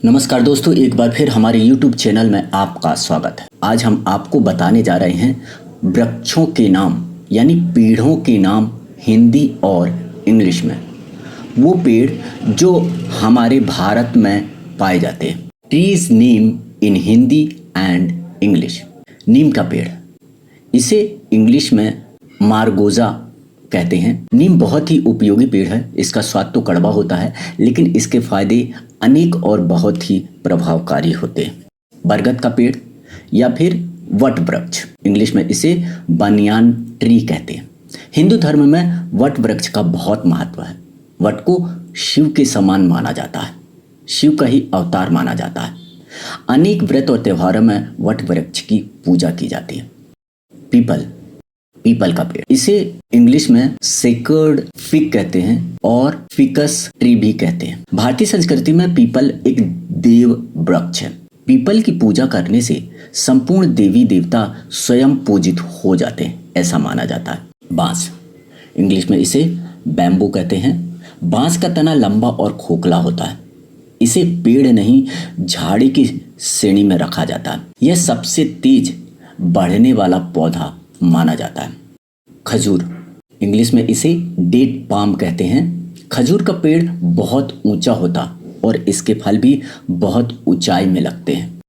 नमस्कार दोस्तों, एक बार फिर हमारे YouTube चैनल में आपका स्वागत है। आज हम आपको बताने जा रहे हैं वृक्षों के नाम यानी पेड़ों के नाम हिंदी और इंग्लिश में। वो पेड़ जो हमारे भारत में पाए जाते हैं। Trees name in Hindi and English. नीम का पेड़, इसे इंग्लिश में मारगोजा कहते हैं। नीम बहुत ही उपयोगी पेड़ है। इसका स्वाद तो कड़वा होता है, लेकिन इसके फायदे अनेक और बहुत ही प्रभावकारी होते हैं। बरगद का पेड़ या फिर वट वृक्ष, इंग्लिश में इसे बनियान ट्री कहते हैं। हिंदू धर्म में वट वृक्ष का बहुत महत्व है। वट को शिव के समान माना जाता है, शिव का ही अवतार माना जाता है। अनेक व्रत और त्योहारों में वट वृक्ष की पूजा की जाती है। पीपल का पेड़, इसे इंग्लिश में सेक्रेड फिग कहते हैं और फिकस ट्री भी कहते हैं। भारतीय संस्कृति में पीपल एक देव वृक्ष है। पीपल की पूजा करने से संपूर्ण देवी देवता स्वयं पूजित हो जाते हैं, ऐसा माना जाता है। बांस, इंग्लिश में इसे बैम्बू कहते हैं। बांस का तना लंबा और खोखला होता है। इसे पेड़ नहीं, झाड़ी की श्रेणी में रखा जाता है। यह सबसे तेज बढ़ने वाला पौधा माना जाता है। खजूर, इंग्लिश में इसे डेट पाम कहते हैं। खजूर का पेड़ बहुत ऊंचा होता और इसके फल भी बहुत ऊंचाई में लगते हैं।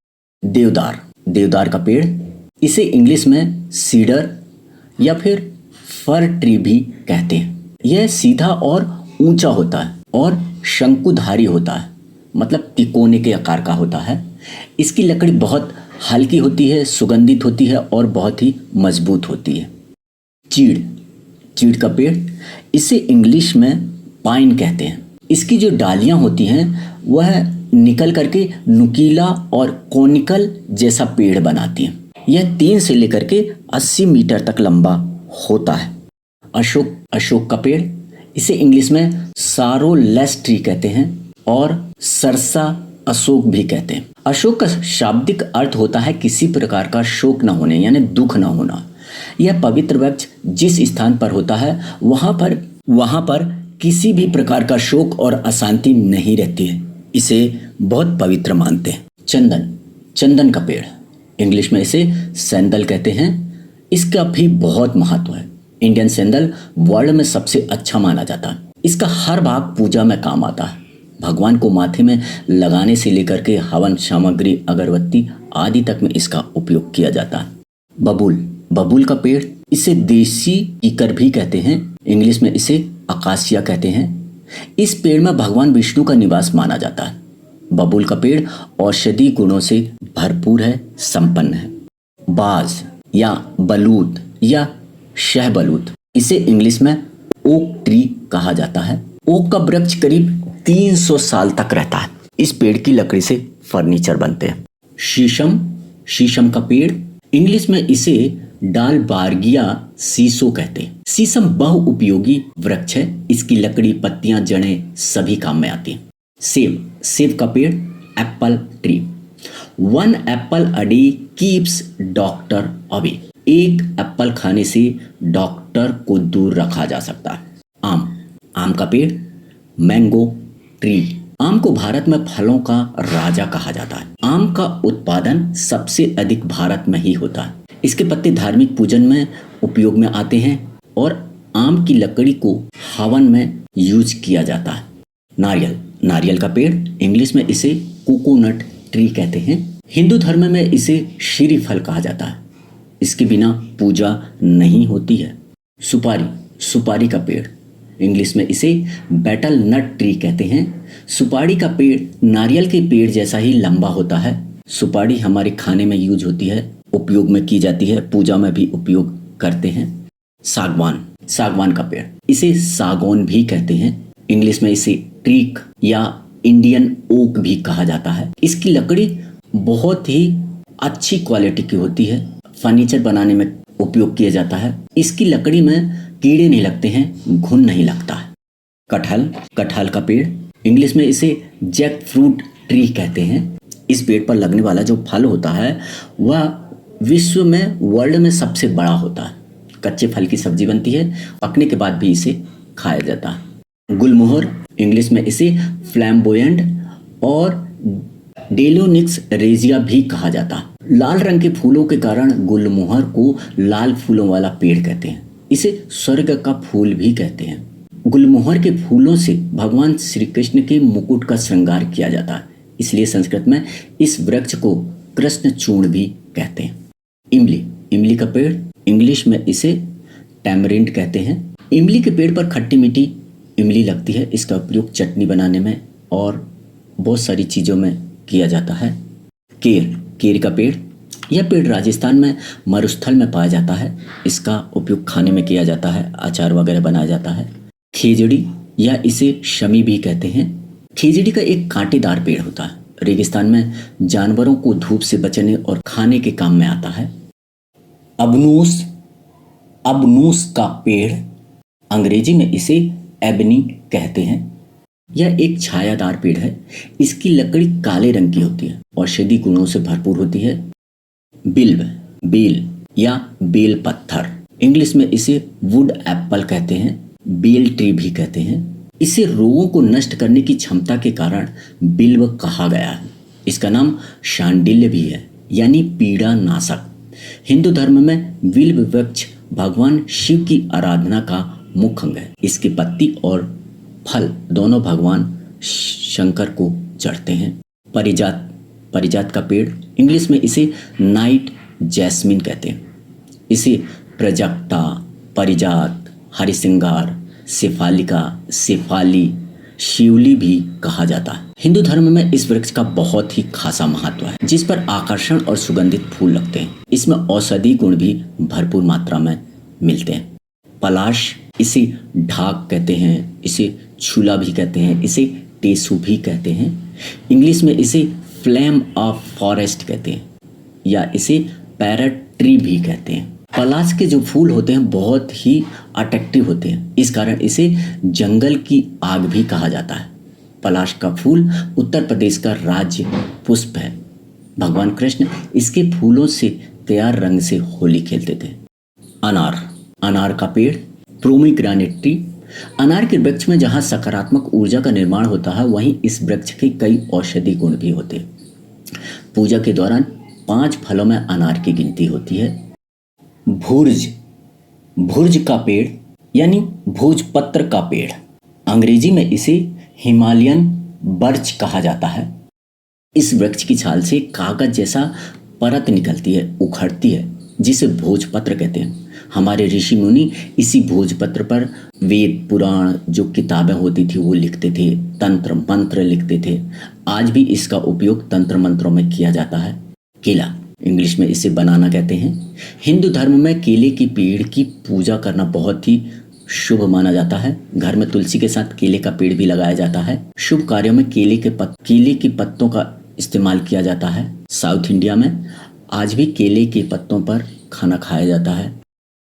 देवदार का पेड़, इसे इंग्लिश में सीडर या फिर फर ट्री भी कहते हैं। यह सीधा और ऊंचा होता है और शंकुधारी होता है, मतलब तिकोने के आकार का होता है। इसकी लकड़ी बहुत हल्की होती है, सुगंधित होती है और बहुत ही मजबूत होती है। चीड़ का पेड़, इसे इंग्लिश में पाइन कहते हैं। इसकी जो डालियां होती हैं वह निकल करके नुकीला और कोनिकल जैसा पेड़ बनाती हैं। यह 3 से लेकर के 80 मीटर तक लंबा होता है। अशोक का पेड़, इसे इंग्लिश में सारोलेस ट्री कहते हैं और सरसा अशोक भी कहते हैं। अशोक का शाब्दिक अर्थ होता है किसी प्रकार का शोक न होने यानी दुख न होना। यह पवित्र वृक्ष जिस स्थान पर होता है वहां पर किसी भी प्रकार का शोक और अशांति नहीं रहती है। इसे बहुत पवित्र मानते हैं। चंदन का पेड़, इंग्लिश में इसे सैंडल कहते हैं। इसका भी बहुत महत्व है। इंडियन सैंडल वर्ल्ड में सबसे अच्छा माना जाता है। इसका हर भाग पूजा में काम आता है। भगवान को माथे में लगाने से लेकर के हवन सामग्री, अगरबत्ती आदि तक में इसका उपयोग किया जाता है। बबूल का पेड़, इसे देसी ईकर भी कहते हैं। इंग्लिश में इसे अकासिया कहते हैं। इस पेड़ में भगवान विष्णु का निवास माना जाता है। बबूल का पेड़ औषधि गुणों से भरपूर है, संपन्न है। बाज या बलूत या शहबलूत, इसे इंग्लिश में ओक ट्री कहा जाता है। ओक का वृक्ष करीब 300 साल तक रहता है। इस पेड़ की लकड़ी से फर्नीचर बनते हैं। शीशम का पेड़, इंग्लिश में इसे डालबार्गिया सीसो कहते हैं। शीशम बहुउपयोगी वृक्ष है। इसकी लकड़ी, पत्तियां, जड़ें सभी काम में आती हैं। सेब का पेड़, Apple tree. 1 Apple a day keeps doctor away. एक एप्पल खाने से डॉक्टर को दूर रखा जा सकता है। आम का पेड़, मैंगो ट्री। आम को भारत में फलों का राजा कहा जाता है। आम का उत्पादन सबसे अधिक भारत में ही होता है। इसके पत्ते धार्मिक पूजन में उपयोग में आते हैं और आम की लकड़ी को हवन में यूज किया जाता है। नारियल का पेड़, इंग्लिश में इसे कोकोनट ट्री कहते हैं। हिंदू धर्म में इसे श्रीफल कहा जाता है। इसके बिना पूजा नहीं होती है। सुपारी का पेड़, इंग्लिश में इसे बेटल नट ट्री कहते हैं। सुपारी का पेड़ नारियल के पेड़ जैसा ही लंबा होता है। सुपारी हमारे खाने में यूज होती है, उपयोग में की जाती है, पूजा में भी उपयोग करते हैं। सागवान का पेड़, इसे सागौन भी कहते हैं। इंग्लिश में इसे टीक या इंडियन ओक भी कहा जाता है। इसकी लकड़ी बहुत ही अच्छी क्वालिटी की होती है, फर्नीचर बनाने में उपयोग किया जाता है। इसकी लकड़ी में कीड़े नहीं लगते हैं, घुन नहीं लगता है। कटहल का पेड़, इंग्लिश में इसे जैक फ्रूट ट्री कहते हैं। इस पेड़ पर लगने वाला जो फल होता है वह विश्व में, वर्ल्ड में सबसे बड़ा होता है। कच्चे फल की सब्जी बनती है, पकने के बाद भी इसे खाया जाता है। गुलमोहर, इंग्लिश में इसे फ्लैम्बोयेंट और डेलोनिक्स रेजिया भी कहा जाता है। लाल रंग के फूलों के कारण गुलमोहर को लाल फूलों वाला पेड़ कहते हैं। इसे स्वर्ग का फूल भी कहते हैं। गुलमोहर के फूलों से भगवान श्री कृष्ण के मुकुट का श्रृंगार किया जाता है, इसलिए संस्कृत में इस वृक्ष को कृष्ण चूर्ण भी कहते हैं। इमली, इमली का पेड़, इंग्लिश में इसे टैमरिंड कहते हैं। इमली के पेड़ पर खट्टी मीठी इमली लगती है। इसका उपयोग चटनी बनाने में और बहुत सारी चीज़ों में किया जाता है। केर, केर का पेड़, यह पेड़ राजस्थान में मरुस्थल में पाया जाता है। इसका उपयोग खाने में किया जाता है, अचार वगैरह बनाया जाता है। खेजड़ी या इसे शमी भी कहते हैं। खेजड़ी का एक कांटेदार पेड़ होता है, रेगिस्तान में जानवरों को धूप से बचने और खाने के काम में आता है। अबनूस, अबनूस का पेड़, अंग्रेजी में इसे एबनी कहते हैं। यह एक छायादार पेड़ है। इसकी लकड़ी काले रंग की होती है, औषधि गुणों से भरपूर होती है। बिल्व, बेल या बेल पत्थर, इंग्लिश में इसे वुड एप्पल कहते हैं, बेल ट्री भी कहते हैं। इसे रोगों को नष्ट करने की क्षमता के कारण बिल्व कहा गया है। इसका नाम शांडिल्य भी है, यानी पीड़ा नाशक। हिंदू धर्म में बिल्व वृक्ष भगवान शिव की आराधना का मुख्य अंग है। इसकी पत्ती और फल दोनों भगवान शंकर को चढ़ते हैं। परिजात, परिजात का पेड़, इंग्लिश में इसे नाइट जैस्मिन कहते हैं। इसे प्रजक्ता, परिजात, हरिसिंगार, शेफालिका, शेफाली, शिवली भी कहा जाता है। हिंदू धर्म में इस वृक्ष का बहुत ही खासा महत्व है, जिस पर आकर्षण और सुगंधित फूल लगते हैं। इसमें औषधि गुण भी भरपूर मात्रा में मिलते हैं। पलाश, इसे ढाक कहते हैं, इसे छूला भी कहते हैं, इसे टेसू भी कहते हैं। इंग्लिश में इसे फ्लेम ऑफ फॉरेस्ट कहते हैं या इसे पैरट ट्री भी कहते हैं। पलाश के जो फूल होते हैं बहुत ही अट्रैक्टिव होते हैं, इस कारण इसे जंगल की आग भी कहा जाता है। पलाश का फूल उत्तर प्रदेश का राज्य पुष्प है। भगवान कृष्ण इसके फूलों से तैयार रंग से होली खेलते थे। अनार, अनार का पेड़, प्रोमीग्रेनेट ट्री, अनार के वृक्ष में जहाँ सकारात्मक ऊर्जा का निर्माण होता है, वहीं इस वृक्ष के कई औषधि गुण भी होते हैं। पूजा के दौरान 5 फलों में अनार की गिनती होती है। भुर्ज, भुर्ज का पेड़ यानी भोजपत्र का पेड़, अंग्रेजी में इसे हिमालयन बर्च कहा जाता है। इस वृक्ष की छाल से कागज जैसा परत निकलती है, उखड़ती है, जिसे भोजपत्र कहते हैं। हमारे ऋषि मुनि इसी भोजपत्र पर वेद पुराण जो किताबें होती थी वो लिखते थे, तंत्र मंत्र लिखते थे। आज भी इसका उपयोग तंत्र मंत्रों में किया जाता है। केला, इंग्लिश में इसे बनाना कहते हैं। हिंदू धर्म में केले की पेड़ की पूजा करना बहुत ही शुभ माना जाता है। घर में तुलसी के साथ केले का पेड़ भी लगाया जाता है। शुभ कार्यों में केले के पत्तों का इस्तेमाल किया जाता है। साउथ इंडिया में आज भी केले के पत्तों पर खाना खाया जाता है।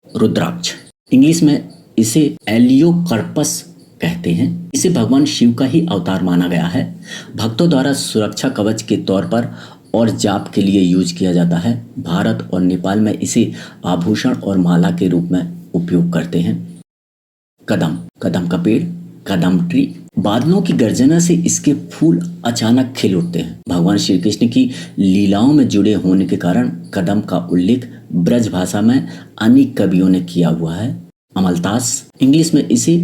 रुद्राक्ष, इंग्लिश में इसे एलियोकर्पस कहते हैं। इसे भगवान शिव का ही अवतार माना गया है। भक्तों द्वारा सुरक्षा कवच के तौर पर और जाप के लिए यूज किया जाता है। भारत और नेपाल में इसे आभूषण और माला के रूप में उपयोग करते हैं। कदम, कदम का पेड़, कदम ट्री, बादलों की गर्जना से इसके फूल अचानक खिल उठते हैं। भगवान श्री कृष्ण की लीलाओं में जुड़े होने के कारण कदम का उल्लेख ब्रज भाषा में अनेक कवियों ने किया हुआ है। अमलतास, इंग्लिश में इसे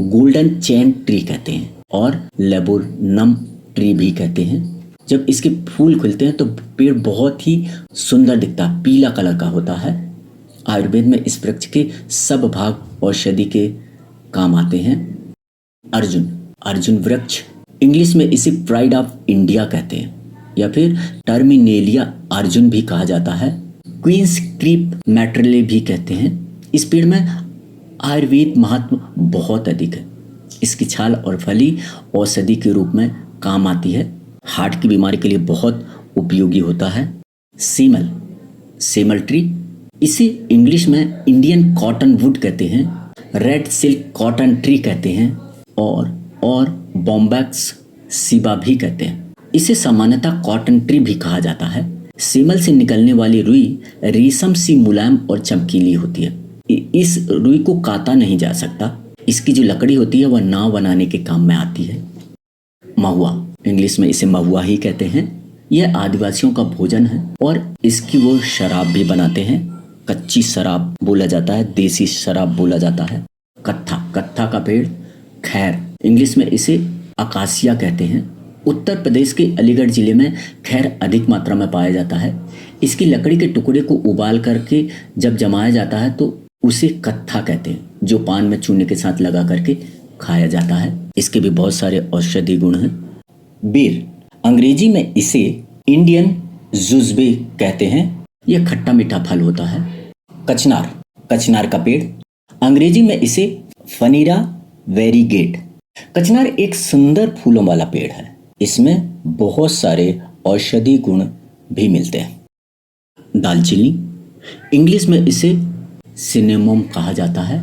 गोल्डन चेन ट्री कहते हैं और लेबोरनम ट्री भी कहते हैं। जब इसके फूल खुलते हैं तो पेड़ बहुत ही सुंदर दिखता है, पीला कलर का होता है। आयुर्वेद में इस वृक्ष के सब भाग औषधि के काम आते हैं। अर्जुन, अर्जुन वृक्ष, इंग्लिश में इसे प्राइड ऑफ इंडिया कहते हैं या फिर टर्मिनेलिया अर्जुन भी कहा जाता है। क्वींस क्रीप मैट्रले भी कहते हैं। इस पेड़ में आयुर्वेद महत्व बहुत अधिक है। इसकी छाल और फली औषधि के रूप में काम आती है। हार्ट की बीमारी के लिए बहुत उपयोगी होता है। सेमल, सेमल ट्री, इसे इंग्लिश में इंडियन कॉटन वुड कहते हैं, रेड सिल्क कॉटन ट्री कहते हैं और बॉम्बैक्स सीबा भी कहते हैं। इसे सामान्यतः कॉटन ट्री भी कहा जाता है। सेमल से निकलने वाली रुई रेशम सी मुलायम और चमकीली होती है। इस रुई को काटा नहीं जा सकता। इसकी जो लकड़ी होती है वह नाव बनाने के काम में आती है। महुआ, इंग्लिश में इसे महुआ ही कहते हैं। यह आदिवासियों का भोजन है और इसकी वो शराब भी बनाते हैं। कच्ची शराब बोला जाता है, देसी शराब बोला जाता है। कत्था का पेड़, खैर इंग्लिश में इसे अकासिया कहते हैं। उत्तर प्रदेश के अलीगढ़ जिले में खैर अधिक मात्रा में पाया जाता है। इसकी लकड़ी के टुकड़े को उबाल करके जब जमाया जाता है तो उसे कत्था कहते हैं, जो पान में चूने के साथ लगा करके खाया जाता है। इसके भी बहुत सारे औषधि गुण हैं। बेर, अंग्रेजी में इसे इंडियन जुजबे कहते हैं। यह खट्टा मीठा फल होता है। कचनार का पेड़, अंग्रेजी में इसे फनीरा वेरीगेट। कचनार एक सुंदर फूलों वाला पेड़ है। इसमें बहुत सारे औषधि गुण भी मिलते हैं। दालचीनी, इंग्लिश में इसे सिनेमम कहा जाता है।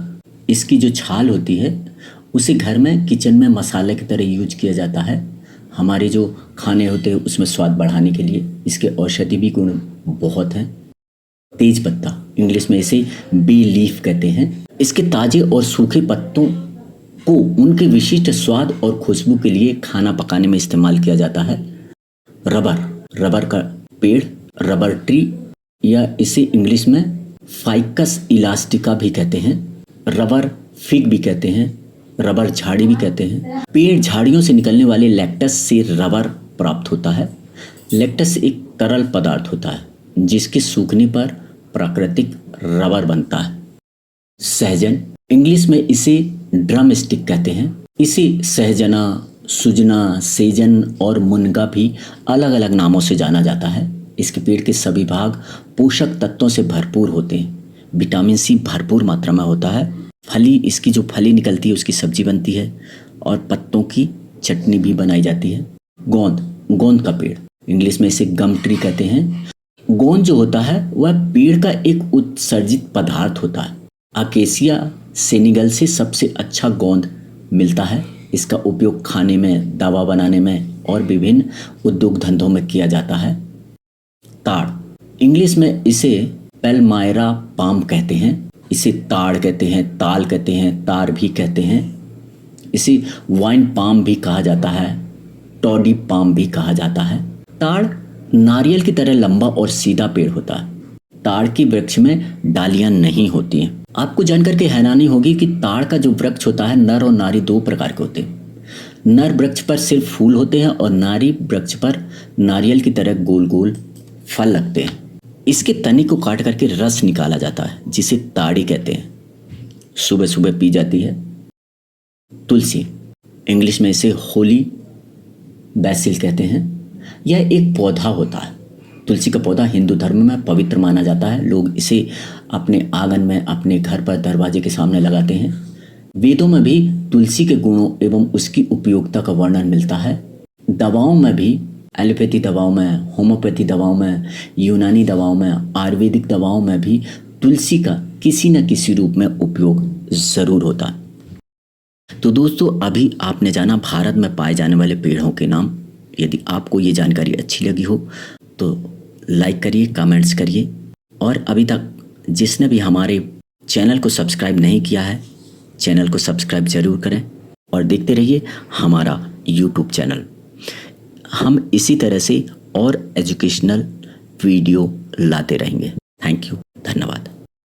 इसकी जो छाल होती है उसे घर में किचन में मसाले की तरह यूज किया जाता है। हमारे जो खाने होते हैं उसमें स्वाद बढ़ाने के लिए इसके औषधि भी गुण बहुत हैं। तेज पत्ता, इंग्लिश में इसे बे लीफ कहते हैं। इसके ताजे और सूखे पत्तों को उनके विशिष्ट स्वाद और खुशबू के लिए खाना पकाने में इस्तेमाल किया जाता है। रबर का पेड़, रबर ट्री, या इसे इंग्लिश में फाइकस इलास्टिका भी कहते हैं। रबर फिग भी कहते हैं, रबर झाड़ी भी कहते हैं। पेड़ झाड़ियों से निकलने वाले लैक्टस से रबर प्राप्त होता है। लैक्टस एक तरल पदार्थ होता है जिसके सूखने पर प्राकृतिक रबर बनता है। सहजन, इंग्लिश में इसे ड्रम स्टिक कहते हैं। इसे सहजना, सुजना, सेजन और मुनगा भी अलग अलग नामों से जाना जाता है। इसके पेड़ के सभी भाग पोषक तत्वों से भरपूर होते हैं। विटामिन सी भरपूर मात्रा में होता है। फली, इसकी जो फली निकलती है उसकी सब्जी बनती है और पत्तों की चटनी भी बनाई जाती है। गोंद का पेड़, इंग्लिश में इसे गम ट्री कहते हैं। गोंद जो होता है वह पेड़ का एक उत्सर्जित पदार्थ होता है। अकेसिया सेनेगल से सबसे अच्छा गोंद मिलता है। इसका उपयोग खाने में, दवा बनाने में और विभिन्न उद्योग धंधों में किया जाता है। ताड़, इंग्लिश में इसे पेलमायरा पाम कहते हैं। इसे ताड़ कहते हैं, ताल कहते हैं, तार भी कहते हैं। इसे वाइन पाम भी कहा जाता है, टॉडी पाम भी कहा जाता है। ताड़ नारियल की तरह लंबा और सीधा पेड़ होता है। ताड़ के वृक्ष में डालियां नहीं होती हैं। आपको जानकर के हैरानी होगी कि ताड़ का जो वृक्ष होता है, नर और नारी दो प्रकार के होते हैं। नर वृक्ष पर सिर्फ फूल होते हैं और नारी वृक्ष पर नारियल की तरह गोल गोल फल लगते हैं। इसके तने को काट करके रस निकाला जाता है जिसे ताड़ी कहते हैं। सुबह सुबह पी जाती है। तुलसी, इंग्लिश में इसे होली बैसिल कहते हैं। यह एक पौधा होता है। तुलसी का पौधा हिंदू धर्म में पवित्र माना जाता है। लोग इसे अपने आंगन में, अपने घर पर, दरवाजे के सामने लगाते हैं। वेदों में भी तुलसी के गुणों एवं उसकी उपयोगिता का वर्णन मिलता है। दवाओं में भी, एलोपैथी दवाओं में, होम्योपैथी दवाओं में, यूनानी दवाओं में, आयुर्वेदिक दवाओं में भी तुलसी का किसी न किसी रूप में उपयोग ज़रूर होता है। तो दोस्तों, अभी आपने जाना भारत में पाए जाने वाले पेड़ों के नाम। यदि आपको ये जानकारी अच्छी लगी हो तो लाइक करिए, कमेंट्स करिए, और अभी तक जिसने भी हमारे चैनल को सब्सक्राइब नहीं किया है, चैनल को सब्सक्राइब ज़रूर करें और देखते रहिए हमारा यूट्यूब चैनल। हम इसी तरह से और एजुकेशनल वीडियो लाते रहेंगे। थैंक यू, धन्यवाद।